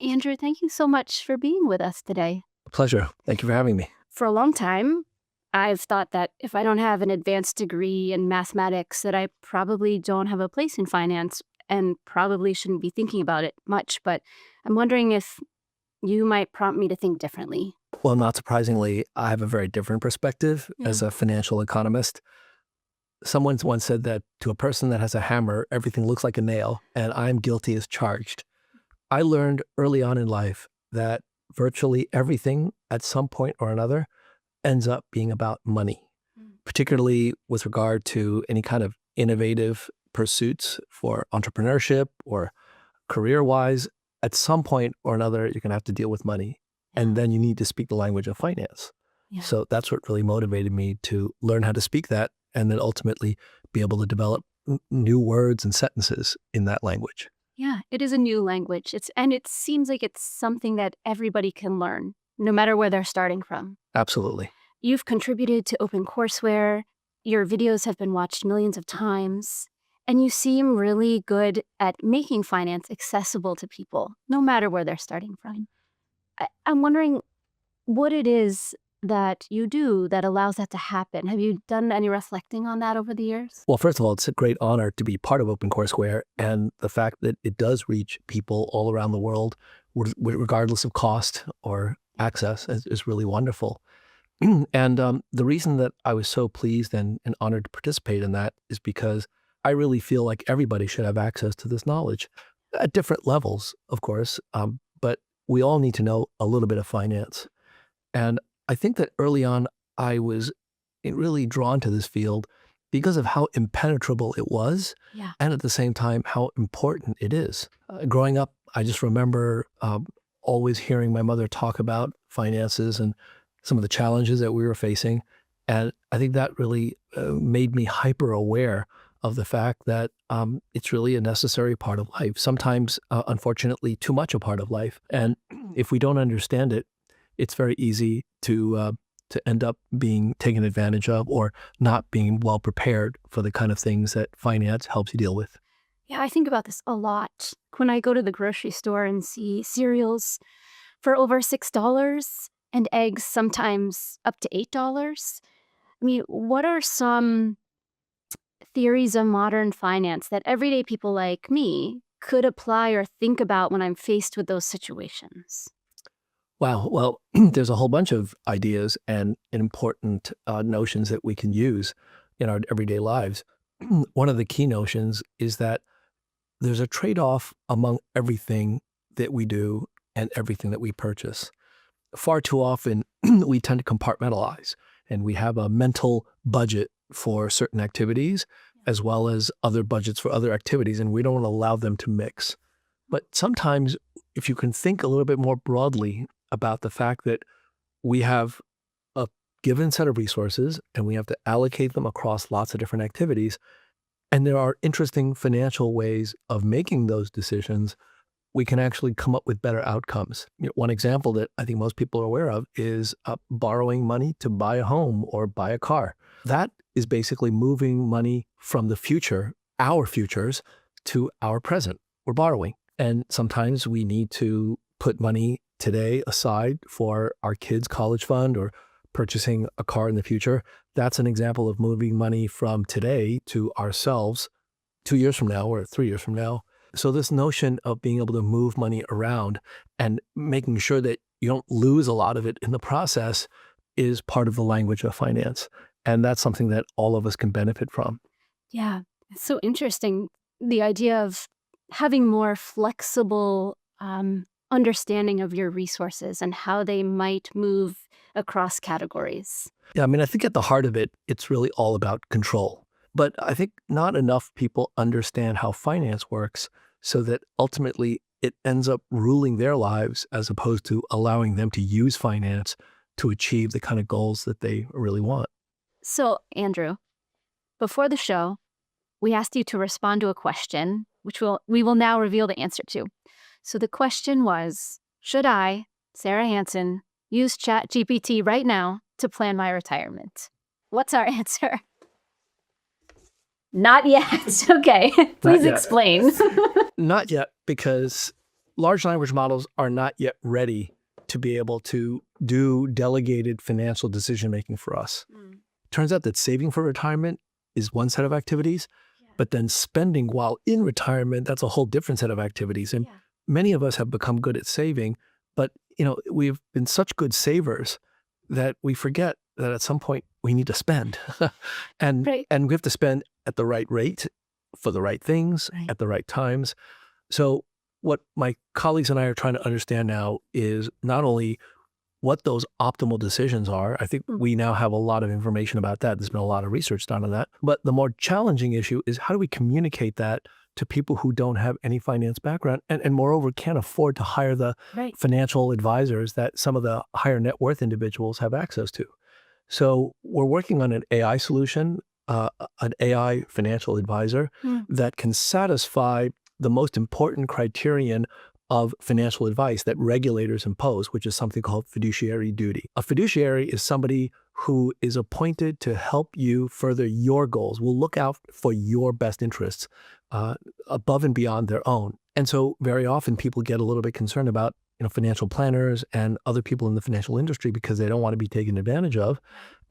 Andrew, thank you so much for being with us today. Pleasure. Thank you for having me. For a long time, I've thought that if I don't have an advanced degree in mathematics, that I probably don't have a place in finance and probably shouldn't be thinking about it much. But I'm wondering if you might prompt me to think differently. Well, not surprisingly, I have a very different perspective Yeah. as a financial economist. Someone once said that to a person that has a hammer, everything looks like a nail, and I'm guilty as charged. I learned early on in life that virtually everything at some point or another ends up being about money, particularly with regard to any kind of innovative pursuits for entrepreneurship or career-wise. At some point or another, you're going to have to deal with money, and then you need to speak the language of finance. Yeah. So that's what really motivated me to learn how to speak that and then ultimately be able to develop new words and sentences in that language. Yeah, it is a new language. It seems like it's something that everybody can learn, no matter where they're starting from. Absolutely. You've contributed to OpenCourseWare. Your videos have been watched millions of times. And you seem really good at making finance accessible to people, no matter where they're starting from. I'm wondering what it is that you do that allows that to happen. Have you done any reflecting on that over the years? Well, first of all, it's a great honor to be part of OpenCourseWare, and the fact that it does reach people all around the world, regardless of cost or access, is really wonderful. And the reason that I was so pleased and honored to participate in that is because I really feel like everybody should have access to this knowledge at different levels, of course, but we all need to know a little bit of finance. And I think that early on, I was really drawn to this field because of how impenetrable it was, and at the same time, how important it is. Growing up, I just remember always hearing my mother talk about finances and some of the challenges that we were facing. And I think that really made me hyper aware of the fact that it's really a necessary part of life. Sometimes, unfortunately, too much a part of life. And if we don't understand it, it's very easy to end up being taken advantage of or not being well prepared for the kind of things that finance helps you deal with. Yeah, I think about this a lot. When I go to the grocery store and see cereals for over $6 and eggs sometimes up to $8. I mean, what are some theories of modern finance that everyday people like me could apply or think about when I'm faced with those situations? Wow. Well, there's a whole bunch of ideas and important notions that we can use in our everyday lives. One of the key notions is that there's a trade-off among everything that we do and everything that we purchase. Far too often, we tend to compartmentalize, and we have a mental budget for certain activities as well as other budgets for other activities, and we don't allow them to mix. But sometimes, if you can think a little bit more broadly about the fact that we have a given set of resources and we have to allocate them across lots of different activities, and there are interesting financial ways of making those decisions, we can actually come up with better outcomes. One example that I think most people are aware of is borrowing money to buy a home or buy a car. That is basically moving money from the future, our futures, to our present. We're borrowing. And sometimes we need to put money today aside for our kids' college fund or purchasing a car in the future. That's an example of moving money from today to ourselves 2 years from now or 3 years from now. So this notion of being able to move money around and making sure that you don't lose a lot of it in the process is part of the language of finance. And that's something that all of us can benefit from. Yeah, it's so interesting. The idea of having more flexible understanding of your resources and how they might move across categories. Yeah, I mean, I think at the heart of it, it's really all about control. But I think not enough people understand how finance works so that ultimately it ends up ruling their lives as opposed to allowing them to use finance to achieve the kind of goals that they really want. So, Andrew, before the show, we asked you to respond to a question, which we will now reveal the answer to. So the question was, should I, Sarah Hansen, use ChatGPT right now to plan my retirement? What's our answer? Not yet. Okay, please explain. Not yet, because large language models are not yet ready to be able to do delegated financial decision making for us. Mm. Turns out that saving for retirement is one set of activities, Yeah. but then spending while in retirement, that's a whole different set of activities. And Yeah. many of us have become good at saving, but we've been such good savers that we forget that at some point we need to spend. and Right. and we have to spend at the right rate for the right things Right. at the right times. So what my colleagues and I are trying to understand now is not only what those optimal decisions are. I think Mm. we now have a lot of information about that. There's been a lot of research done on that. But the more challenging issue is how do we communicate that to people who don't have any finance background and moreover can't afford to hire the Right. financial advisors that some of the higher net worth individuals have access to. So we're working on an AI solution, an AI financial advisor Mm. that can satisfy the most important criterion of financial advice that regulators impose, which is something called fiduciary duty. A fiduciary is somebody who is appointed to help you further your goals, will look out for your best interests above and beyond their own. And so very often people get a little bit concerned about financial planners and other people in the financial industry because they don't want to be taken advantage of.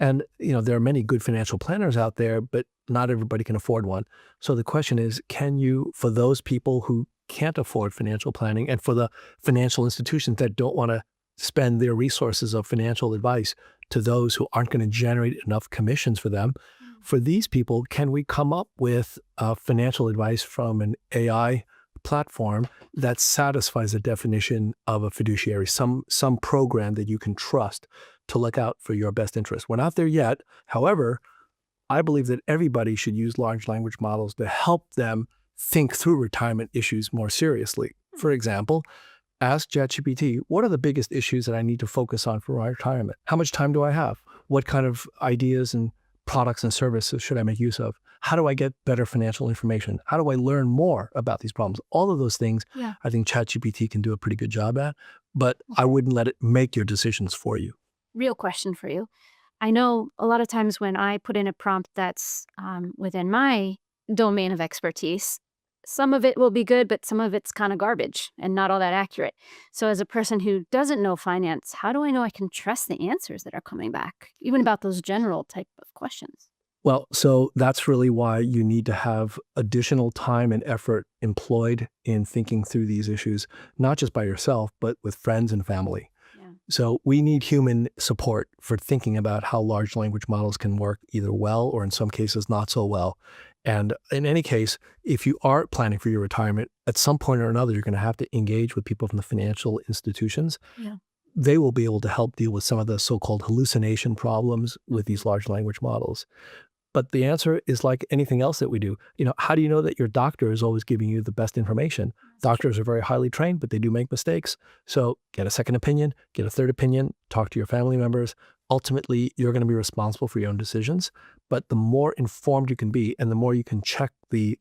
And there are many good financial planners out there, but not everybody can afford one. So the question is, can you, for those people who can't afford financial planning and for the financial institutions that don't want to spend their resources of financial advice to those who aren't going to generate enough commissions for them, for these people, can we come up with financial advice from an AI platform that satisfies the definition of a fiduciary, some program that you can trust to look out for your best interest? We're not there yet. However, I believe that everybody should use large language models to help them think through retirement issues more seriously. For example, ask ChatGPT, what are the biggest issues that I need to focus on for my retirement? How much time do I have? What kind of ideas and products and services should I make use of? How do I get better financial information? How do I learn more about these problems? All of those things, Yeah. I think ChatGPT can do a pretty good job at, but I wouldn't let it make your decisions for you. Real question for you. I know a lot of times when I put in a prompt that's within my domain of expertise, some of it will be good, but some of it's kind of garbage and not all that accurate. So, as a person who doesn't know finance, how do I know I can trust the answers that are coming back, even about those general type of questions? Well, so that's really why you need to have additional time and effort employed in thinking through these issues, not just by yourself, but with friends and family. Yeah. So we need human support for thinking about how large language models can work either well or in some cases not so well. And in any case, if you are planning for your retirement, at some point or another, you're going to have to engage with people from the financial institutions. Yeah. They will be able to help deal with some of the so-called hallucination problems with these large language models. But the answer is like anything else that we do. How do you know that your doctor is always giving you the best information? Doctors are very highly trained, but they do make mistakes. So get a second opinion, get a third opinion, talk to your family members. Ultimately, you're going to be responsible for your own decisions. But the more informed you can be and the more you can check the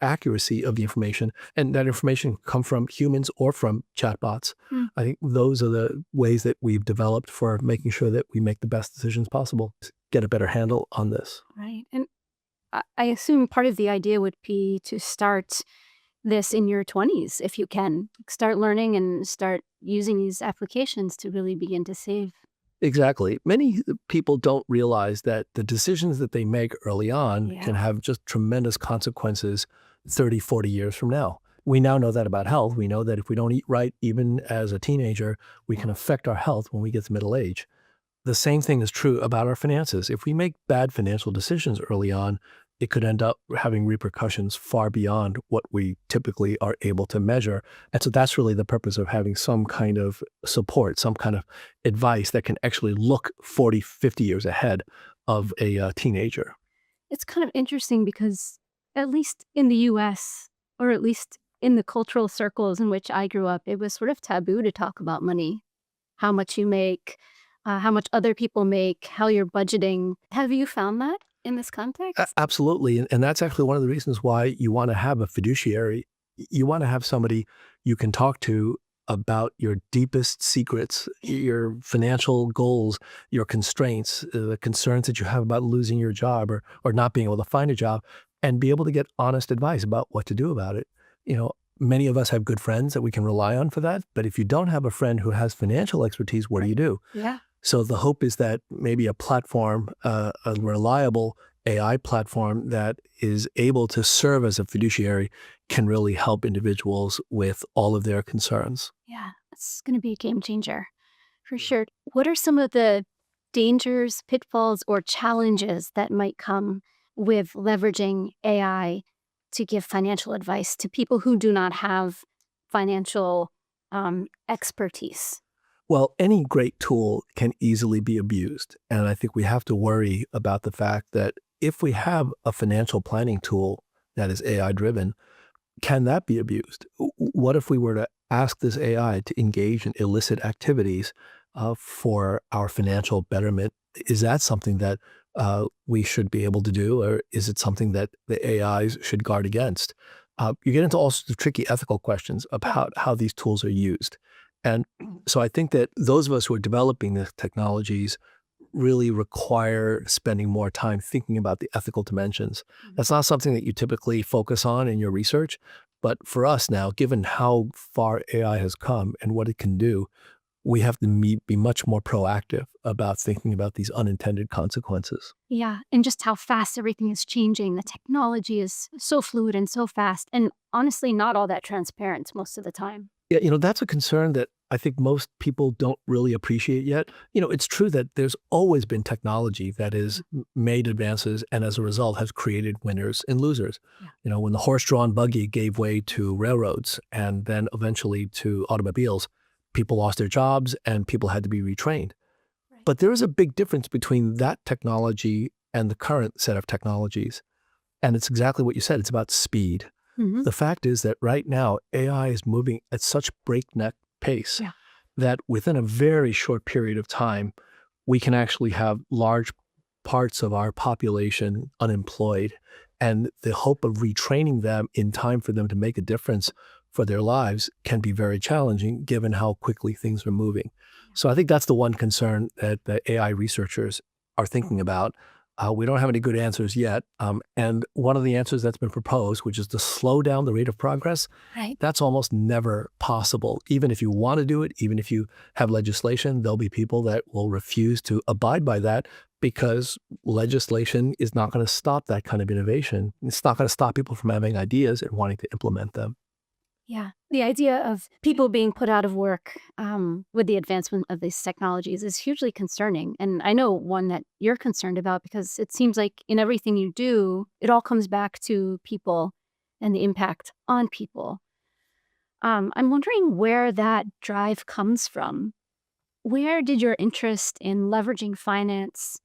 accuracy of the information, and that information can come from humans or from chatbots, Mm. I think those are the ways that we've developed for making sure that we make the best decisions possible. Get a better handle on this. Right. And I assume part of the idea would be to start this in your 20s if you can. Start learning and start using these applications to really begin to save. Exactly. Many people don't realize that the decisions that they make early on Yeah. can have just tremendous consequences 30, 40 years from now. We now know that about health. We know that if we don't eat right, even as a teenager, we can affect our health when we get to middle age. The same thing is true about our finances. If we make bad financial decisions early on, it could end up having repercussions far beyond what we typically are able to measure. And so that's really the purpose of having some kind of support, some kind of advice that can actually look 40, 50 years ahead of a teenager. It's kind of interesting because, at least in the US, or at least in the cultural circles in which I grew up, it was sort of taboo to talk about money, how much you make, how much other people make, how you're budgeting. Have you found that in this context? Absolutely. And that's actually one of the reasons why you want to have a fiduciary. You want to have somebody you can talk to about your deepest secrets, your financial goals, your constraints, the concerns that you have about losing your job or not being able to find a job, and be able to get honest advice about what to do about it. Many of us have good friends that we can rely on for that. But if you don't have a friend who has financial expertise, what do you do? Yeah. So the hope is that maybe a platform, a reliable AI platform that is able to serve as a fiduciary can really help individuals with all of their concerns. Yeah. It's going to be a game changer for sure. What are some of the dangers, pitfalls, or challenges that might come with leveraging AI to give financial advice to people who do not have financial expertise? Well, any great tool can easily be abused. And I think we have to worry about the fact that if we have a financial planning tool that is AI driven, can that be abused? What if we were to ask this AI to engage in illicit activities for our financial betterment? Is that something that we should be able to do, or is it something that the AIs should guard against? You get into all sorts of tricky ethical questions about how these tools are used. And so I think that those of us who are developing the technologies really require spending more time thinking about the ethical dimensions. That's not something that you typically focus on in your research. But for us now, given how far AI has come and what it can do, we have to be much more proactive about thinking about these unintended consequences. Yeah, and just how fast everything is changing. The technology is so fluid and so fast, and honestly, not all that transparent most of the time. Yeah, that's a concern that I think most people don't really appreciate yet. It's true that there's always been technology that has made advances and as a result has created winners and losers. Yeah. When the horse-drawn buggy gave way to railroads and then eventually to automobiles, people lost their jobs and people had to be retrained. Right. But there is a big difference between that technology and the current set of technologies. And it's exactly what you said. It's about speed. Hmm. The fact is that right now, AI is moving at such breakneck pace Yeah. that within a very short period of time, we can actually have large parts of our population unemployed. And the hope of retraining them in time for them to make a difference for their lives can be very challenging given how quickly things are moving. So I think that's the one concern that the AI researchers are thinking about. We don't have any good answers yet. And one of the answers that's been proposed, which is to slow down the rate of progress, Right. that's almost never possible. Even if you want to do it, even if you have legislation, there'll be people that will refuse to abide by that because legislation is not going to stop that kind of innovation. It's not going to stop people from having ideas and wanting to implement them. Yeah. The idea of people being put out of work with the advancement of these technologies is hugely concerning. And I know one that you're concerned about because it seems like in everything you do, it all comes back to people and the impact on people. I'm wondering where that drive comes from. Where did your interest in leveraging finance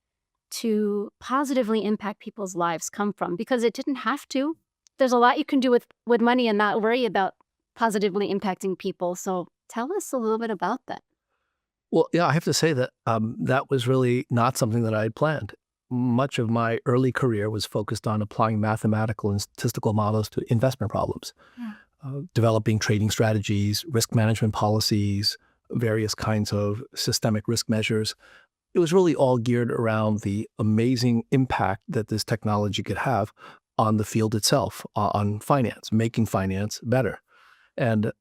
to positively impact people's lives come from? Because it didn't have to. There's a lot you can do with money and not worry about positively impacting people. So tell us a little bit about that. Well, yeah, I have to say that that was really not something that I had planned. Much of my early career was focused on applying mathematical and statistical models to investment problems, Yeah. developing trading strategies, risk management policies, various kinds of systemic risk measures. It was really all geared around the amazing impact that this technology could have on the field itself, on finance, making finance better. And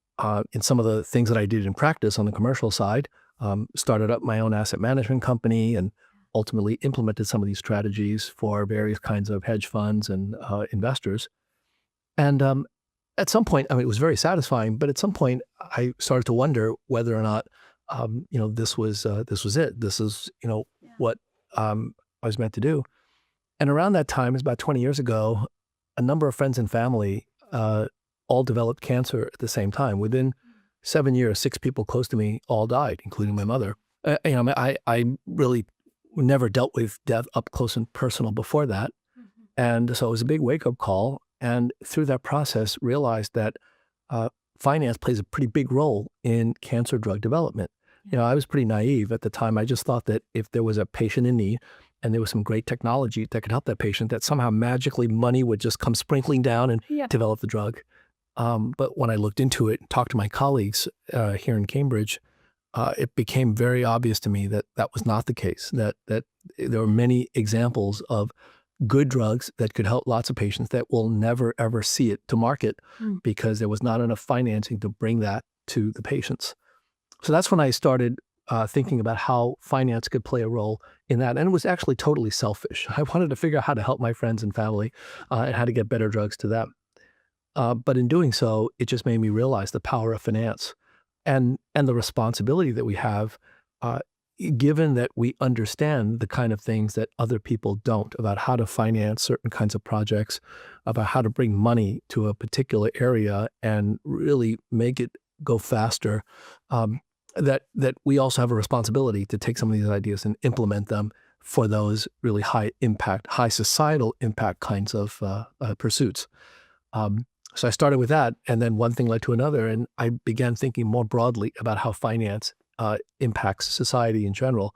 in some of the things that I did in practice on the commercial side, started up my own asset management company and ultimately implemented some of these strategies for various kinds of hedge funds and investors. And at some point, I mean, it was very satisfying, but at some point I started to wonder whether or not, this was it. This is, Yeah. what I was meant to do. And around that time, it was about 20 years ago, a number of friends and family all developed cancer at the same time. Within 7 years, 6 people close to me all died, including my mother. I really never dealt with death up close and personal before that. Mhm. And so it was a big wake-up call. And through that process, realized that uh, finance plays a pretty big role in cancer drug development. Yeah. I was pretty naive at the time. I just thought that if there was a patient in need and there was some great technology that could help that patient, that somehow magically money would just come sprinkling down and Yeah. develop the drug. But when I looked into it and talked to my colleagues here in Cambridge, it became very obvious to me that that was not the case, that there were many examples of good drugs that could help lots of patients that will never, ever see it to market Mm. because there was not enough financing to bring that to the patients. So that's when I started thinking about how finance could play a role in that. And it was actually totally selfish. I wanted to figure out how to help my friends and family and how to get better drugs to them. But in doing so, it just made me realize the power of finance and the responsibility that we have, uh, given that we understand the kind of things that other people don't about how to finance certain kinds of projects, about how to bring money to a particular area and really make it go faster. That we also have a responsibility to take some of these ideas and implement them for those really high impact, high societal impact kinds of pursuits. Um, so I started with that, and then one thing led to another, and I began thinking more broadly about how finance impacts society in general,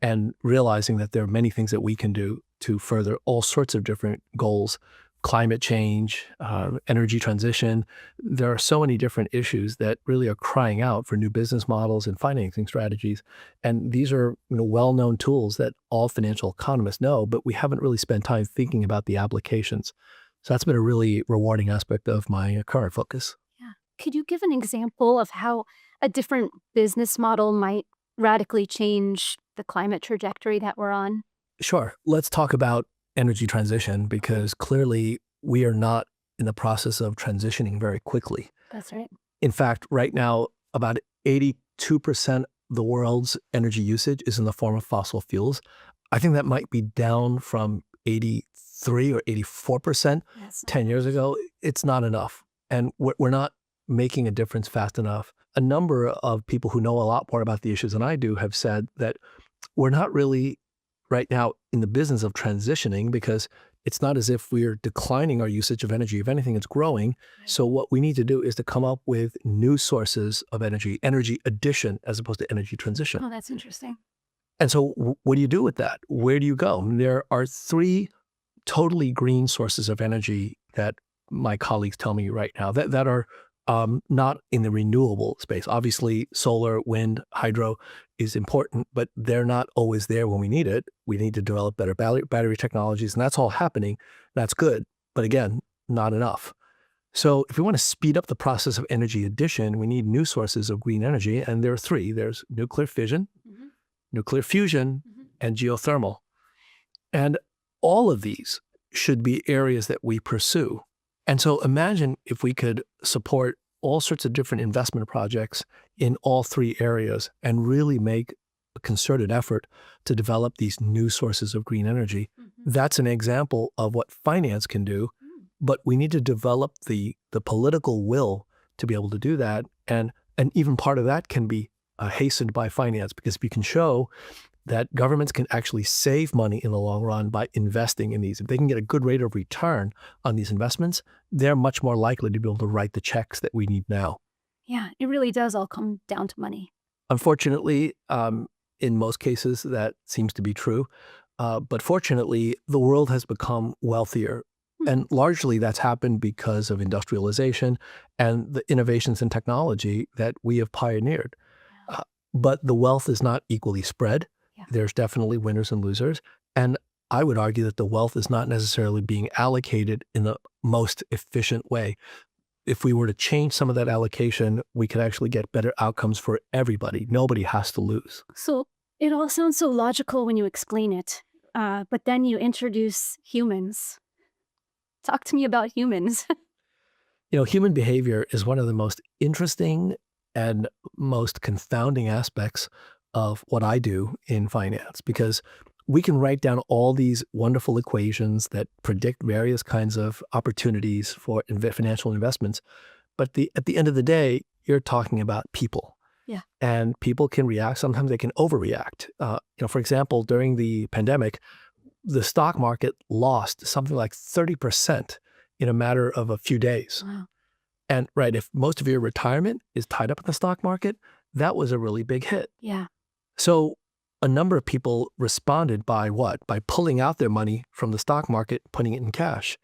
and realizing that there are many things that we can do to further all sorts of different goals: climate change, energy transition. There are so many different issues that really are crying out for new business models and financing strategies, and these are well-known tools that all financial economists know, but we haven't really spent time thinking about the applications. So that's been a really rewarding aspect of my current focus. Yeah. Could you give an example of how a different business model might radically change the climate trajectory that we're on? Sure. Let's talk about energy transition because clearly we are not in the process of transitioning very quickly. That's right. In fact, right now, about 82% of the world's energy usage is in the form of fossil fuels. I think that might be down from 83 or 84% Yes. 10 years ago. It's not enough. And we're not making a difference fast enough. A number of people who know a lot more about the issues than I do have said that we're not really right now in the business of transitioning because it's not as if we're declining our usage of energy. If anything, it's growing. Right. So what we need to do is to come up with new sources of energy, energy addition as opposed to energy transition. Oh, that's interesting. And so what do you do with that? Where do you go? And there are three totally green sources of energy that my colleagues tell me right now that are not in the renewable space. Obviously, solar, wind, hydro is important, but they're not always there when we need it. We need to develop better battery technologies, and that's all happening. That's good. But again, not enough. So if we want to speed up the process of energy addition, we need new sources of green energy, and there are three. There's nuclear fission, Hmm. nuclear fusion, Hmm. and geothermal. And all of these should be areas that we pursue. And so imagine if we could support all sorts of different investment projects in all three areas and really make a concerted effort to develop these new sources of green energy. Hmm. That's an example of what finance can do, but we need to develop the political will to be able to do that. And even part of that can be hastened by finance, because if you can show that governments can actually save money in the long run by investing in these, if they can get a good rate of return on these investments, they're much more likely to be able to write the checks that we need now. Yeah, it really does all come down to money. Unfortunately, in most cases, that seems to be true. But fortunately, the world has become wealthier. Hmm. And largely that's happened because of industrialization and the innovations in technology that we have pioneered. Yeah. Uh, but the wealth is not equally spread. Yeah. There's definitely winners and losers. And I would argue that the wealth is not necessarily being allocated in the most efficient way. If we were to change some of that allocation, we could actually get better outcomes for everybody. Nobody has to lose. So it all sounds so logical when you explain it, but then you introduce humans. Talk to me about humans. Human behavior is one of the most interesting and most confounding aspects of what I do in finance, because we can write down all these wonderful equations that predict various kinds of opportunities for financial investments. But at the end of the day, you're talking about people. Yeah. And people can react. Sometimes they can overreact. For example, during the pandemic, the stock market lost something like 30% in a matter of a few days. Wow. And right, if most of your retirement is tied up in the stock market, that was a really big hit. Yeah. So a number of people responded by what? By pulling out their money from the stock market, putting it in cash.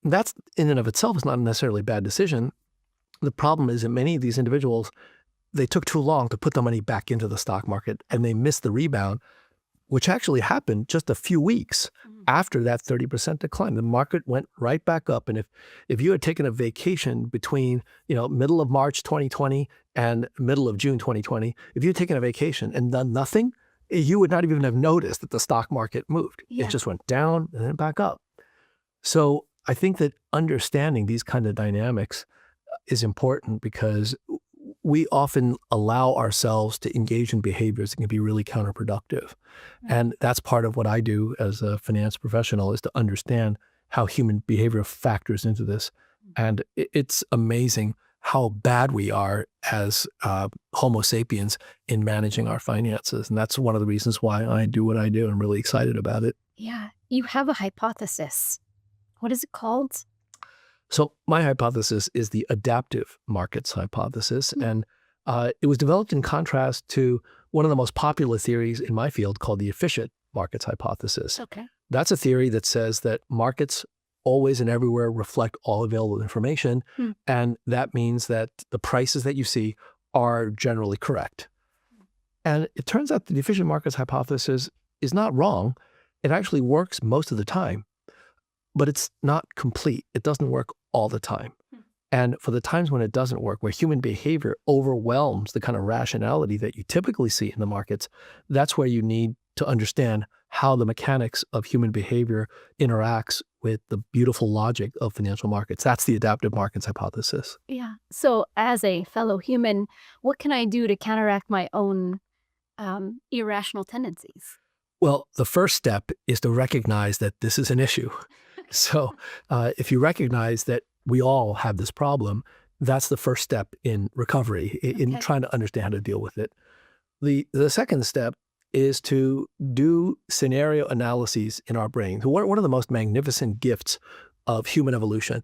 That's in and of itself is not necessarily a bad decision. The problem is that many of these individuals, they took too long to put the money back into the stock market and they missed the rebound. which actually happened just a few weeks after that 30% decline. The market went right back up. And if you had taken a vacation between, middle of March 2020 and middle of June 2020, if you had taken a vacation and done nothing, you would not even have noticed that the stock market moved. Yeah. It just went down and then back up. So I think that understanding these kind of dynamics is important because we often allow ourselves to engage in behaviors that can be really counterproductive. And that's part of what I do as a finance professional, is to understand how human behavior factors into this. And it's amazing how bad we are as Homo sapiens in managing our finances. And that's one of the reasons why I do what I do. I'm really excited about it. Yeah. You have a hypothesis. What is it called? So my hypothesis is the adaptive markets hypothesis. And it was developed in contrast to one of the most popular theories in my field called the efficient markets hypothesis. Okay. That's a theory that says that markets always and everywhere reflect all available information. And that means that the prices that you see are generally correct. And it turns out that the efficient markets hypothesis is not wrong. It actually works most of the time, but it's not complete. It doesn't work all the time. And for the times when it doesn't work, where human behavior overwhelms the kind of rationality that you typically see in the markets, that's where you need to understand how the mechanics of human behavior interacts with the beautiful logic of financial markets. That's the adaptive markets hypothesis. Yeah. So as a fellow human, what can I do to counteract my own irrational tendencies? Well, the first step is to recognize that this is an issue. So if you recognize that we all have this problem, that's the first step in recovery, in trying to understand how to deal with it. The second step is to do scenario analyses in our brain. So one of the most magnificent gifts of human evolution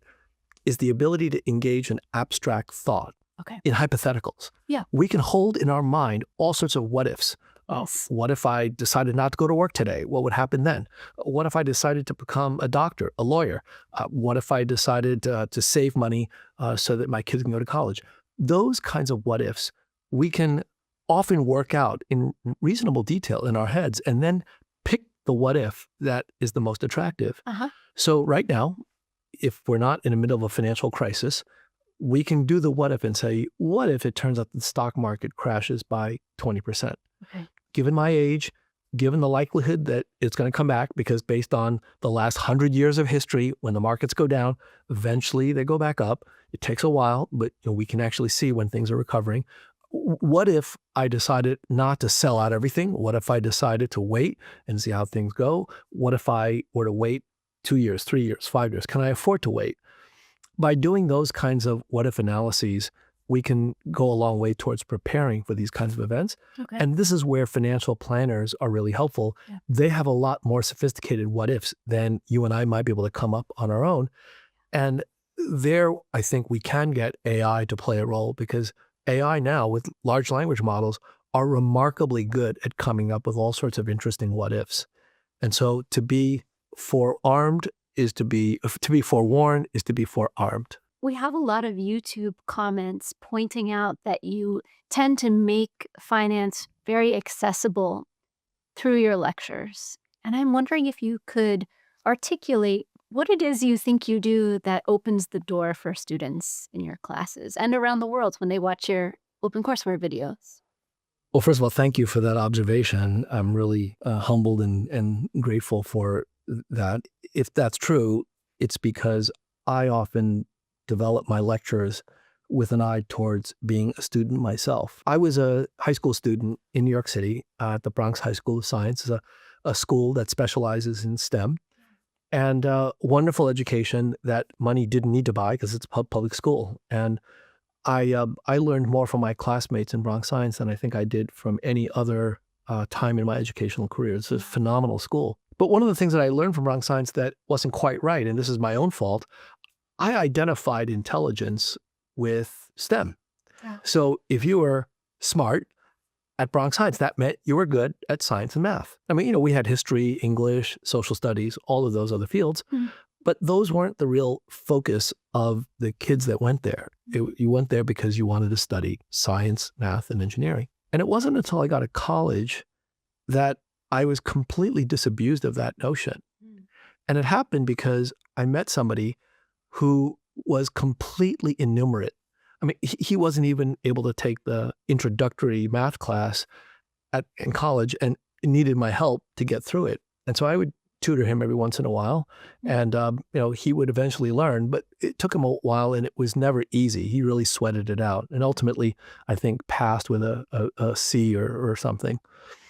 is the ability to engage in abstract thought, in hypotheticals. Yeah. We can hold in our mind all sorts of what ifs. Yes. What if I decided not to go to work today? What would happen then? What if I decided to become a doctor, a lawyer? What if I decided to save money so that my kids can go to college? Those kinds of what ifs we can often work out in reasonable detail in our heads and then pick the what if that is the most attractive. So right now, if we're not in the middle of a financial crisis, we can do the what if and say, what if it turns out the stock market crashes by 20%? Okay. Given my age, given the likelihood that it's going to come back, because based on the last 100 years of history, when the markets go down, eventually they go back up. It takes a while, but we can actually see when things are recovering. What if I decided not to sell out everything? What if I decided to wait and see how things go? What if I were to wait 2 years, 3 years, 5 years? Can I afford to wait? By doing those kinds of what if analyses, we can go a long way towards preparing for these kinds of events. Okay. And this is where financial planners are really helpful. Yeah. They have a lot more sophisticated what ifs than you and I might be able to come up on our own. And there, I think we can get AI to play a role, because AI now with large language models are remarkably good at coming up with all sorts of interesting what ifs. And so to be forearmed is to be forewarned is to be forearmed. We have a lot of YouTube comments pointing out that you tend to make finance very accessible through your lectures. And I'm wondering if you could articulate what it is you think you do that opens the door for students in your classes and around the world when they watch your OpenCourseWare videos. Well, first of all, thank you for that observation. I'm really humbled and grateful for that. If that's true, it's because I often develop my lectures with an eye towards being a student myself. I was a high school student in New York City at the Bronx High School of Science, a school that specializes in STEM, and wonderful education that money didn't need to buy because it's a public school. And I learned more from my classmates in Bronx Science than I think I did from any other time in my educational career. It's a phenomenal school. But one of the things that I learned from Bronx Science that wasn't quite right, and this is my own fault, I identified intelligence with STEM. Yeah. So if you were smart at Bronx Science, that meant you were good at science and math. I mean, we had history, English, social studies, all of those other fields, but those weren't the real focus of the kids that went there. You went there because you wanted to study science, math, and engineering. And it wasn't until I got to college that I was completely disabused of that notion. Mm. And it happened because I met somebody who was completely innumerate. I mean, he wasn't even able to take the introductory math class in college and needed my help to get through it. And so I would tutor him every once in a while, and he would eventually learn. But it took him a while, and it was never easy. He really sweated it out, and ultimately, I think, passed with a C or something.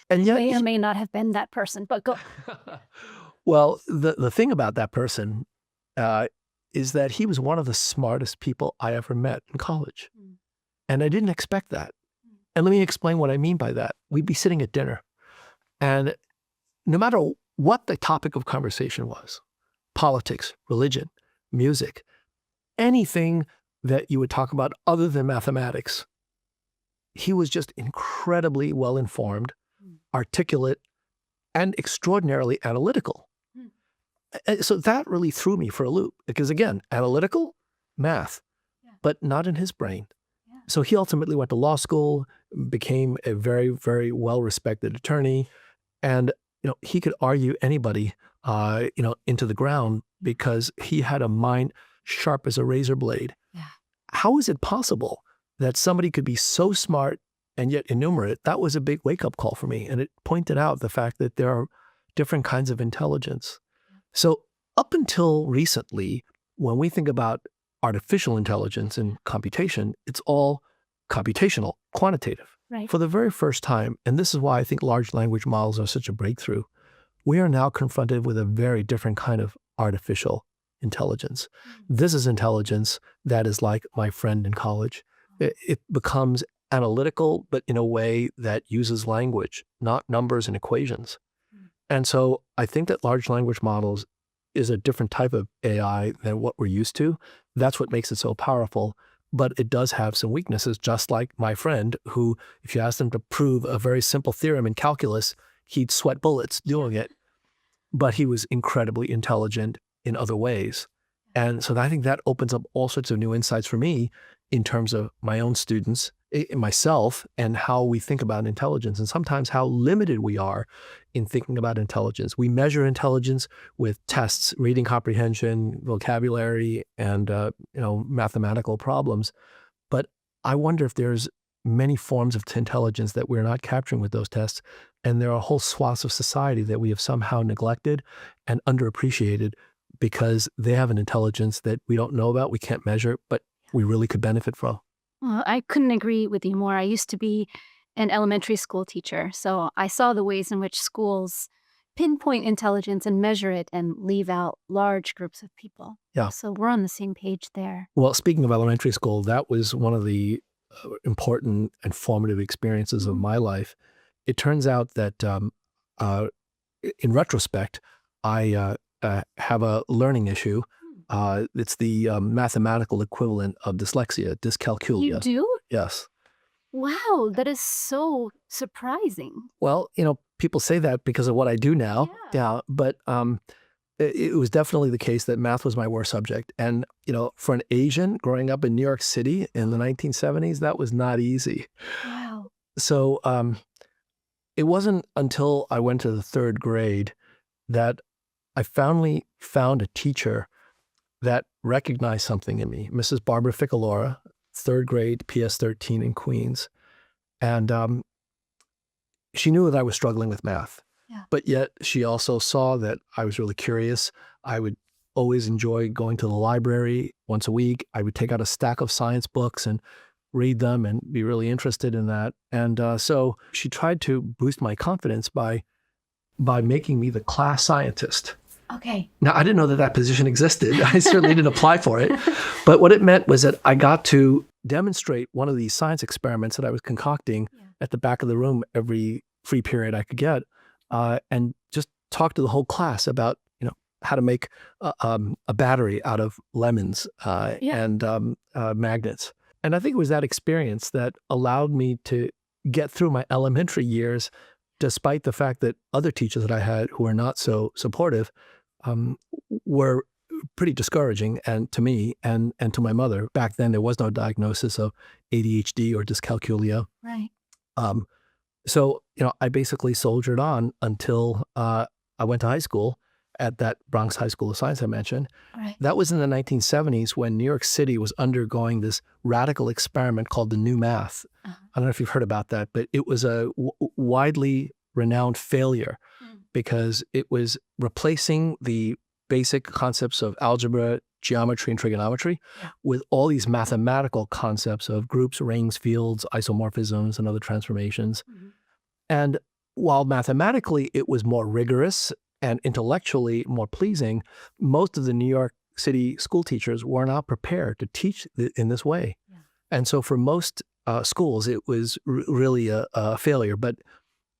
And yet, May or may not have been that person, but go. well, the thing about that person uh, is that he was one of the smartest people I ever met in college, Mm. and I didn't expect that. And let me explain what I mean by that. We'd be sitting at dinner, and no matter what the topic of conversation was, politics, religion, music, anything that you would talk about other than mathematics, he was just incredibly well-informed, Mm. articulate, and extraordinarily analytical. Mm. So that really threw me for a loop because, again, analytical, math, Yeah. but not in his brain. Yeah. So he ultimately went to law school, became a very, very well-respected attorney, and he could argue anybody into the ground because he had a mind sharp as a razor blade. Yeah. How is it possible that somebody could be so smart and yet innumerate? That was a big wake-up call for me, and it pointed out the fact that there are different kinds of intelligence. So up until recently, when we think about artificial intelligence and computation, it's all computational, quantitative. Right. For the very first time, and this is why I think large language models are such a breakthrough, we are now confronted with a very different kind of artificial intelligence. This is intelligence that is like my friend in college. It becomes analytical, but in a way that uses language, not numbers and equations. And so I think that large language models is a different type of AI than what we're used to. That's what makes it so powerful. But it does have some weaknesses, just like my friend who, if you asked him to prove a very simple theorem in calculus, he'd sweat bullets doing it. But he was incredibly intelligent in other ways. And so I think that opens up all sorts of new insights for me in terms of my own students, myself, and how we think about intelligence, and sometimes how limited we are in thinking about intelligence. We measure intelligence with tests, reading comprehension, vocabulary, and mathematical problems. But I wonder if there's many forms of intelligence that we're not capturing with those tests, and there are whole swaths of society that we have somehow neglected and underappreciated because they have an intelligence that we don't know about, we can't measure, but we really could benefit from. Well, I couldn't agree with you more. I used to be an elementary school teacher, so I saw the ways in which schools pinpoint intelligence and measure it and leave out large groups of people. Yeah. So we're on the same page there. Well, speaking of elementary school, that was one of the important and formative experiences of my life. It turns out that in retrospect, I have a learning issue. It's the mathematical equivalent of dyslexia, dyscalculia. You do? Yes. Wow, that is so surprising. Well, people say that because of what I do now. Yeah. Yeah, but it was definitely the case that math was my worst subject. And, for an Asian growing up in New York City in the 1970s, that was not easy. Wow. So it wasn't until I went to the third grade that I finally found a teacher that recognized something in me, Mrs. Barbara Ficalora, third grade, PS 13 in Queens. And she knew that I was struggling with math. Yeah. But yet she also saw that I was really curious. I would always enjoy going to the library once a week. I would take out a stack of science books and read them and be really interested in that. And so she tried to boost my confidence by making me the class scientist. Okay. Now, I didn't know that position existed. I certainly didn't apply for it. But what it meant was that I got to demonstrate one of these science experiments that I was concocting at the back of the room every free period I could get, and just talk to the whole class about, how to make a battery out of lemons and magnets. And I think it was that experience that allowed me to get through my elementary years, despite the fact that other teachers that I had who were not so supportive were pretty discouraging, and to me and to my mother. Back then, there was no diagnosis of ADHD or dyscalculia. Right. So, I basically soldiered on until I went to high school at that Bronx High School of Science I mentioned. Right. That was in the 1970s when New York City was undergoing this radical experiment called the New Math. Uh-huh. I don't know if you've heard about that, but it was a widely renowned failure because it was replacing the basic concepts of algebra, geometry, and trigonometry with all these mathematical concepts of groups, rings, fields, isomorphisms, and other transformations. And while mathematically it was more rigorous and intellectually more pleasing, most of the New York City school teachers were not prepared to teach in this way. And so for most schools, it was really a failure. But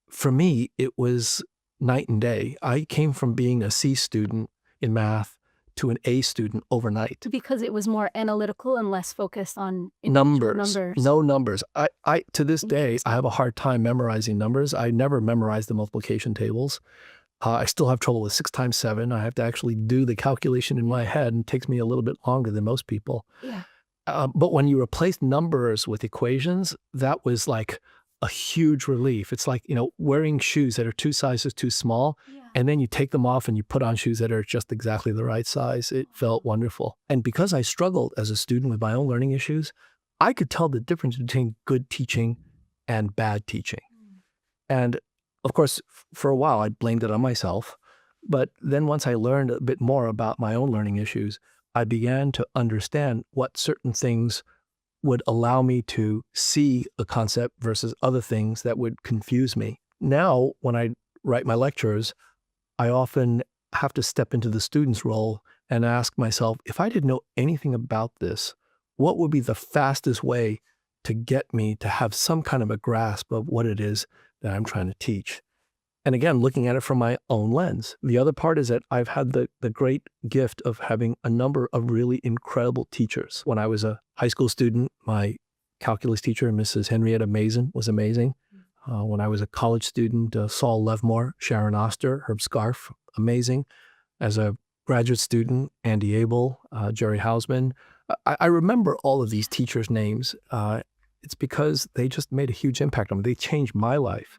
for me, it was night and day. I came from being a C student in math to an A student overnight. Because it was more analytical and less focused on Numbers, numbers. no numbers. I to this day, I have a hard time memorizing numbers. I never memorized the multiplication tables. I still have trouble with 6 times 7. I have to actually do the calculation in my head, and it takes me a little bit longer than most people. Yeah. But when you replace numbers with equations, that was like a huge relief. It's like, wearing shoes that are 2 sizes too small, and then you take them off and you put on shoes that are just exactly the right size. It felt wonderful. And because I struggled as a student with my own learning issues, I could tell the difference between good teaching and bad teaching. And of course, for a while, I blamed it on myself. But then once I learned a bit more about my own learning issues, I began to understand what certain things would allow me to see a concept versus other things that would confuse me. Now, when I write my lectures, I often have to step into the student's role and ask myself, if I didn't know anything about this, what would be the fastest way to get me to have some kind of a grasp of what it is that I'm trying to teach? And again, looking at it from my own lens. The other part is that I've had the great gift of having a number of really incredible teachers. When I was a high school student, my calculus teacher, Mrs. Henrietta Mason, was amazing. When I was a college student, Saul Levmore, Sharon Oster, Herb Scarf, amazing. As a graduate student, Andy Abel, Jerry Hausman. I remember all of these teachers' names. It's because they just made a huge impact on me. They changed my life.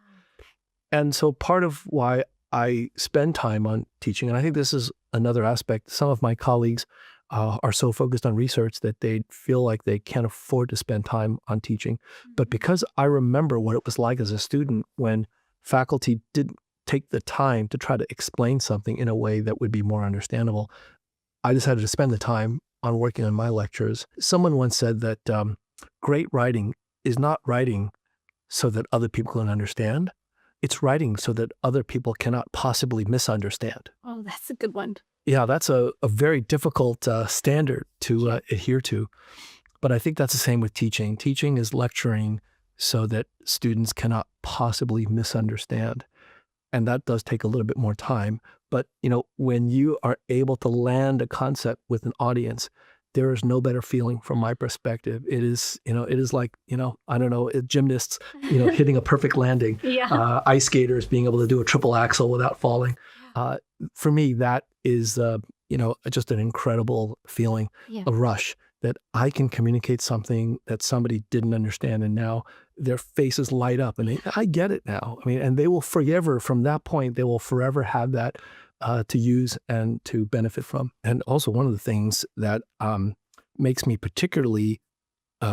And so part of why I spend time on teaching, and I think this is another aspect, some of my colleagues are so focused on research that they feel like they can't afford to spend time on teaching. But because I remember what it was like as a student when faculty didn't take the time to try to explain something in a way that would be more understandable, I decided to spend the time on working on my lectures. Someone once said that great writing is not writing so that other people can understand. It's writing so that other people cannot possibly misunderstand. Oh, that's a good one. Yeah, that's a very difficult standard to adhere to. But I think that's the same with teaching. Teaching is lecturing so that students cannot possibly misunderstand. And that does take a little bit more time. But, when you are able to land a concept with an audience, there is no better feeling from my perspective. It is, it is like, I don't know, gymnasts, hitting a perfect landing, ice skaters being able to do a triple axel without falling. For me, that is, just an incredible feeling, a rush that I can communicate something that somebody didn't understand. And now their faces light up and I get it now. I mean, and they will forever, from that point, they will forever have that to use and to benefit from. And also one of the things that makes me particularly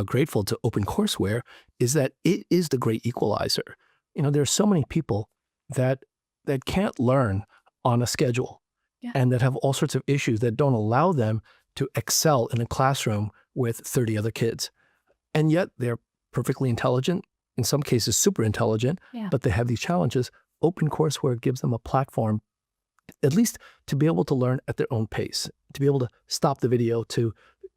grateful to OpenCourseWare is that it is the great equalizer. There are so many people that can't learn on a schedule and that have all sorts of issues that don't allow them to excel in a classroom with 30 other kids. And yet they're perfectly intelligent, in some cases super intelligent, but they have these challenges. OpenCourseWare gives them a platform at least to be able to learn at their own pace, to be able to stop the video, to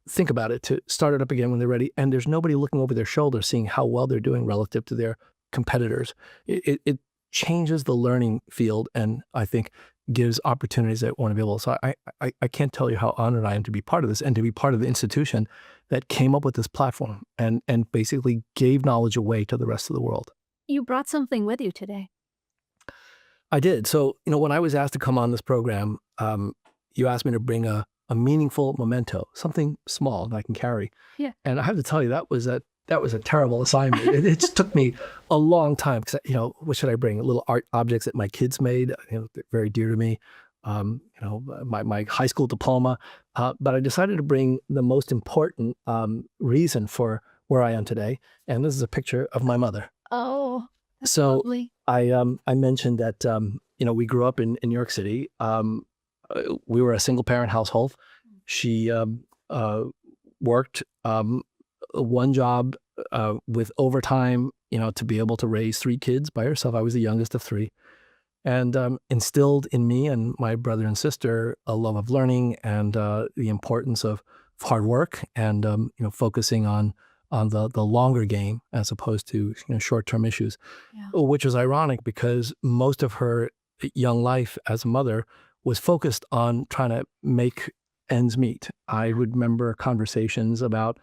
think about it, to start it up again when they're ready. And there's nobody looking over their shoulder seeing how well they're doing relative to their competitors. It changes the learning field and I think gives opportunities that want to be able. So I can't tell you how honored I am to be part of this and to be part of the institution that came up with this platform and basically gave knowledge away to the rest of the world. You brought something with you today. I did. So, when I was asked to come on this program, you asked me to bring a meaningful memento, something small that I can carry. Yeah. And I have to tell you, that was at that was a terrible assignment. It just took me a long time because, what should I bring? Little art objects that my kids made, they're very dear to me. My high school diploma. But I decided to bring the most important reason for where I am today. And this is a picture of my mother. Oh, that's So lovely. I mentioned that, we grew up in New York City. We were a single parent household. She worked one job with overtime, to be able to raise 3 kids by herself. I was the youngest of 3, and instilled in me and my brother and sister a love of learning and the importance of hard work and focusing on the longer game as opposed to short-term issues, Yeah. which was ironic because most of her young life as a mother was focused on trying to make ends meet. I would remember conversations about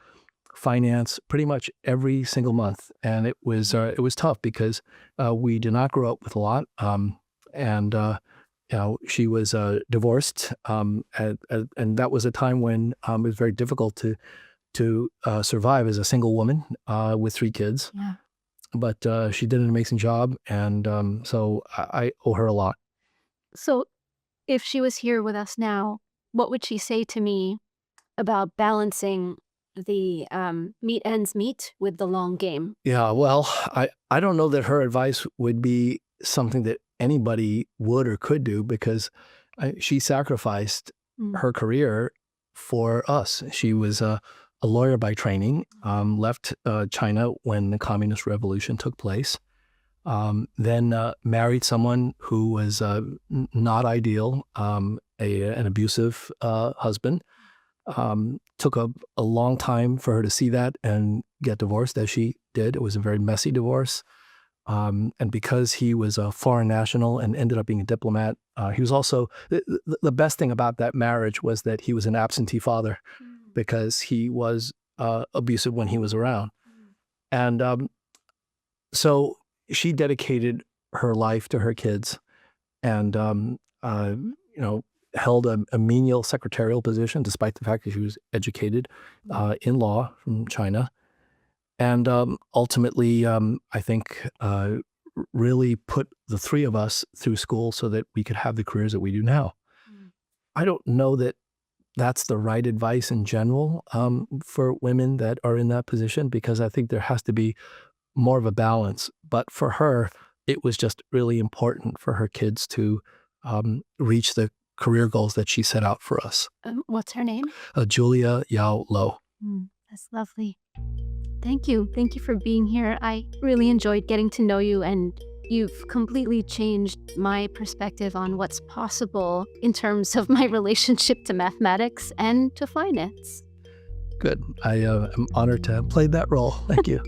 finance pretty much every single month, and it was tough because we did not grow up with a lot, and she was divorced, and that was a time when it was very difficult to survive as a single woman with 3 kids. Yeah. But she did an amazing job, and so I owe her a lot. So if she was here with us now, what would she say to me about balancing the meet ends meet with the long game? Yeah, well, I don't know that her advice would be something that anybody would or could do because she sacrificed Mm. her career for us. She was a lawyer by training, left China when the Communist Revolution took place, then married someone who was not ideal, an abusive husband. Took a long time for her to see that and get divorced as she did. It was a very messy divorce. And because he was a foreign national and ended up being a diplomat, he was also, the best thing about that marriage was that he was an absentee father because he was abusive when he was around. And so she dedicated her life to her kids and, held a menial secretarial position despite the fact that she was educated in law from China. And ultimately, I think, really put the 3 of us through school so that we could have the careers that we do now. Mm. I don't know that that's the right advice in general for women that are in that position because I think there has to be more of a balance. But for her, it was just really important for her kids to reach the career goals that she set out for us. What's her name? Julia Yao Lo. That's lovely. Thank you. Thank you for being here. I really enjoyed getting to know you, and you've completely changed my perspective on what's possible in terms of my relationship to mathematics and to finance. Good. I am honored to have played that role. Thank you.